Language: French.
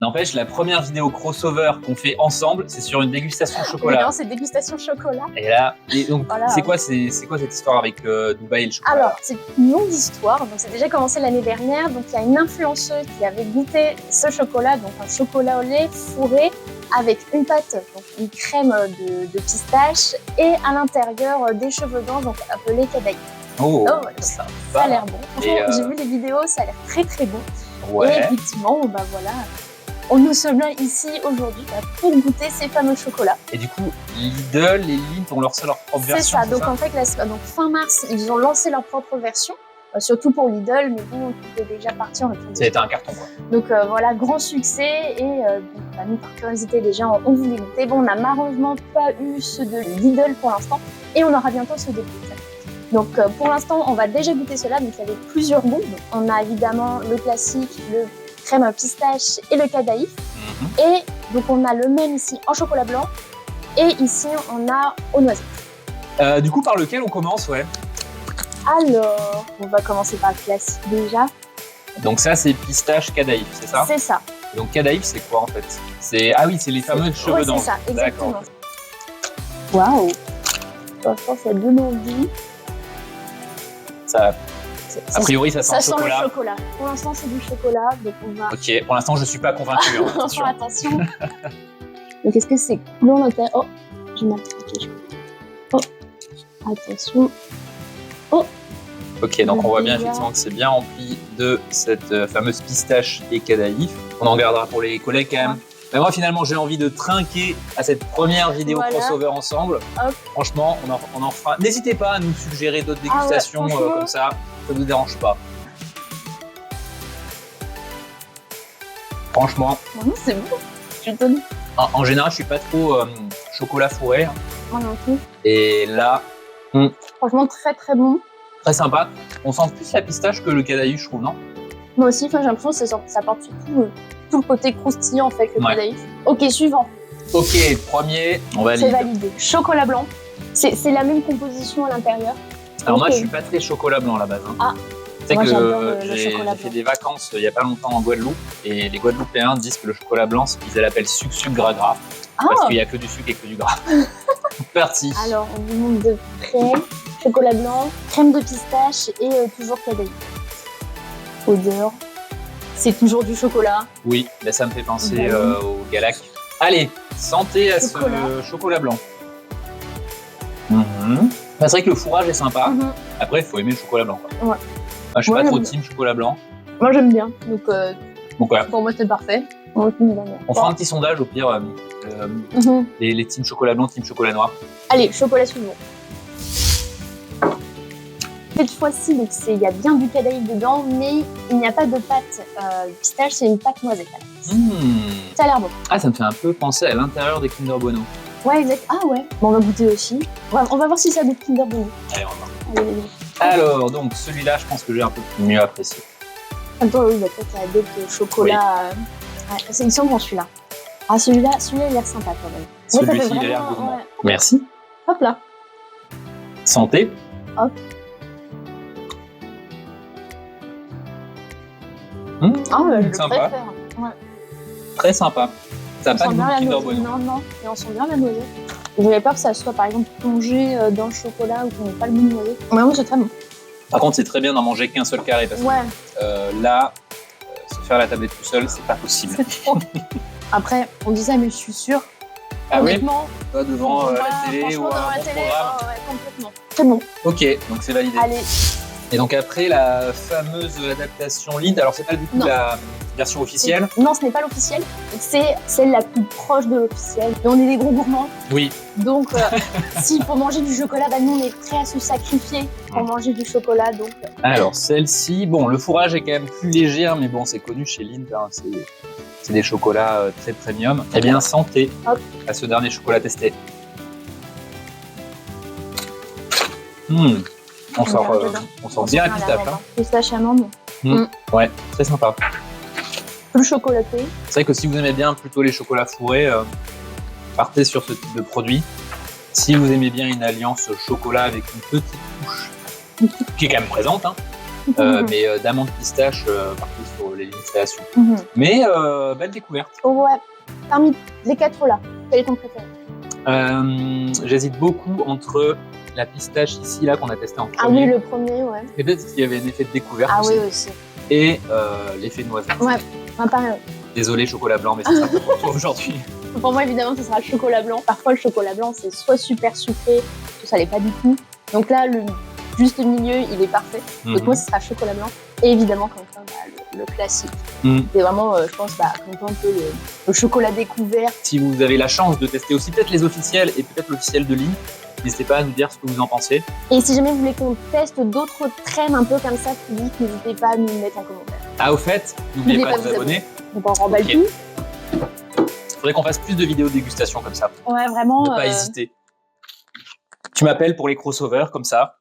N'empêche, la première vidéo crossover qu'on fait ensemble, c'est sur une dégustation chocolat. Non, c'est dégustation chocolat. Et là, donc, voilà. c'est quoi cette histoire avec Dubaï et le chocolat? Alors, c'est une longue histoire. Donc, c'est déjà commencé l'année dernière. Donc, il y a une influenceuse qui avait goûté ce chocolat, donc un chocolat au lait fourré avec une pâte, donc une crème de pistache et à l'intérieur des cheveux blancs, donc appelés cadaï. Oh, ça a l'air bon. Franchement, j'ai vu les vidéos, ça a l'air très très bon. Ouais. Et effectivement, bah voilà, nous sommes là ici aujourd'hui pour goûter ces fameux chocolats. Et du coup, Lidl et Lindt ont lancé leur propre version. C'est ça. Donc en fait, donc, fin mars, ils ont lancé leur propre version. Surtout pour Lidl, mais bon, tout est déjà parti en Ça a été un carton, quoi. Donc voilà, grand succès. Et nous, par curiosité, déjà, on voulait goûter. Bon, on n'a malheureusement pas eu ceux de Lidl pour l'instant. Et on aura bientôt ceux de Lindt. Donc pour l'instant, on va déjà goûter cela. Donc il y avait plusieurs goûts. On a évidemment le classique, le crème à pistache et le cadaïf. Et donc on a le même ici en chocolat blanc. Et ici, on a aux noisettes. Du coup, par lequel on commence, ouais? Alors, on va commencer par le classique déjà. Donc ça, c'est pistache cadaïf, c'est ça? C'est ça. Donc cadaïf, c'est quoi en fait? Ah oui, c'est les fameux cheveux d'ange. C'est ça, exactement. Waouh! Franchement, ça donne envie. Ça, a priori, ça sent le chocolat. Ça sent le chocolat. Pour l'instant, c'est du chocolat, donc on va... Ok, pour l'instant, je suis pas convaincu. Attention. Attention. Donc, est-ce que c'est couleur d'intérieur? Oh, j'ai mal cliqué. Oh, attention. Oh. Ok, donc on voit bien effectivement que c'est bien rempli de cette fameuse pistache et cadaïf. On en gardera pour les collègues quand même. Mais moi, finalement, j'ai envie de trinquer à cette première vidéo crossover ensemble. Hop. Franchement, on en fera. N'hésitez pas à nous suggérer d'autres dégustations comme ça ne vous dérange pas. Franchement. C'est bon, je te dis. En général, je suis pas trop chocolat fourré. Moi non plus. Et là, franchement, très très bon. Très sympa. On sent plus la pistache que le cadaïf, je trouve, non? Moi aussi, j'ai l'impression que ça porte surtout tout le côté croustillant en fait, le cadaïf. Ok, suivant. Ok, premier, on valide. C'est validé. Chocolat blanc. C'est la même composition à l'intérieur. Alors moi, je suis pas très chocolat blanc à la base. Ah. C'est moi, que j'ai fait des vacances il y a pas longtemps en Guadeloupe et les Guadeloupéens disent que le chocolat blanc, ils l'appellent sucre gras parce qu'il y a que du sucre et que du gras. Parti. Alors, on vous montre de près. Chocolat blanc, crème de pistache et toujours cadaïf. Odeur. C'est toujours du chocolat. Oui, là, ça me fait penser au Galac. Allez, santé à ce chocolat blanc. C'est vrai que le fourrage est sympa. Après, il faut aimer le chocolat blanc. Quoi. Ouais. Moi, je suis pas trop team chocolat blanc. Moi, j'aime bien. Donc voilà. Pour moi, c'est parfait. On fera un petit sondage au pire. Les teams chocolat blanc, team chocolat noir. Allez, chocolat suivant. Cette fois-ci, il y a bien du cadaïf dedans, mais il n'y a pas de pâte pistache, c'est une pâte noisette. Ça a l'air bon. Ah, ça me fait un peu penser à l'intérieur des Kinder Bueno. Ouais, exact. Ah ouais. Bon, on va goûter aussi. On va voir si ça goûte Kinder Bueno. Allez, on va voir. Alors, donc celui-là, je pense que j'ai un peu mieux apprécié. Attends, oui, peut-être qu'il y a d'autres chocolats. C'est une semble celui-là. Ah, celui-là, il a l'air sympa quand même. Celui-ci, il a l'air gourmand. Ouais. Merci. Hop là. Santé. Hop. Je le préfère. Ouais. Très sympa. Ça n'a pas de goût de Kinder Bueno. Non, et on sent bien la noisette. J'avais peur que ça soit par exemple plongé dans le chocolat ou qu'on n'ait pas le goût de noisette. Mais moi, c'est très bon. Par contre, c'est très bien d'en manger qu'un seul carré parce que là, se faire la tablette tout seul, c'est pas possible. Après, on dit ça, mais je suis sûre. Ah honnêtement, pas devant la télé ou un programme. Complètement. C'est bon. Ok, donc c'est validé. Allez. Et donc après, la fameuse adaptation Lindt, alors c'est pas du coup la version officielle? Non, ce n'est pas l'officielle. C'est celle la plus proche de l'officielle. Et on est des gros gourmands. Oui. Donc, s'il faut manger du chocolat, nous, on est prêts à se sacrifier pour manger du chocolat. Donc. Alors, celle-ci, bon, le fourrage est quand même plus léger, hein, mais bon, c'est connu chez Lindt, hein, c'est des chocolats très premium. Eh bien, santé à ce dernier chocolat testé. On sort bien la pistache. Pistache amande. Ouais, très sympa. Plus chocolaté. C'est vrai que si vous aimez bien plutôt les chocolats fourrés, partez sur ce type de produit. Si vous aimez bien une alliance chocolat avec une petite touche, qui est quand même présente, mais d'amande pistache, partez sur les limites création. Mhm. Mais belle découverte. Oh, ouais. Parmi les 4 là, quel est ton préféré? J'hésite beaucoup entre la pistache ici, là, qu'on a testé en premier. Ah oui, le premier, ouais. Et peut-être qu'il y avait un effet de découverte Ah aussi. oui, aussi. Et l'effet noisette. Ouais, pareil. Désolé, chocolat blanc, mais c'est ça pour toi aujourd'hui. Pour moi, évidemment, ce sera le chocolat blanc. Parfois, le chocolat blanc, c'est soit super sucré, soit ça l'est pas du tout. Donc là, le juste milieu, il est parfait. Donc moi, ce sera chocolat blanc. Et évidemment, comme ça, le classique. C'est vraiment, je pense, comme toi, un peu le chocolat découvert. Si vous avez la chance de tester aussi peut-être les officiels et peut-être l'officiel de Lee, n'hésitez pas à nous dire ce que vous en pensez. Et si jamais vous voulez qu'on teste d'autres crèmes un peu comme ça, publiques, n'hésitez pas à nous le mettre en commentaire. Ah, au fait, n'oubliez pas de vous abonner. Donc on remballe Ok. tout. Faudrait qu'on fasse plus de vidéos dégustation comme ça. Ouais, vraiment. Ne pas hésiter. Tu m'appelles pour les crossovers comme ça.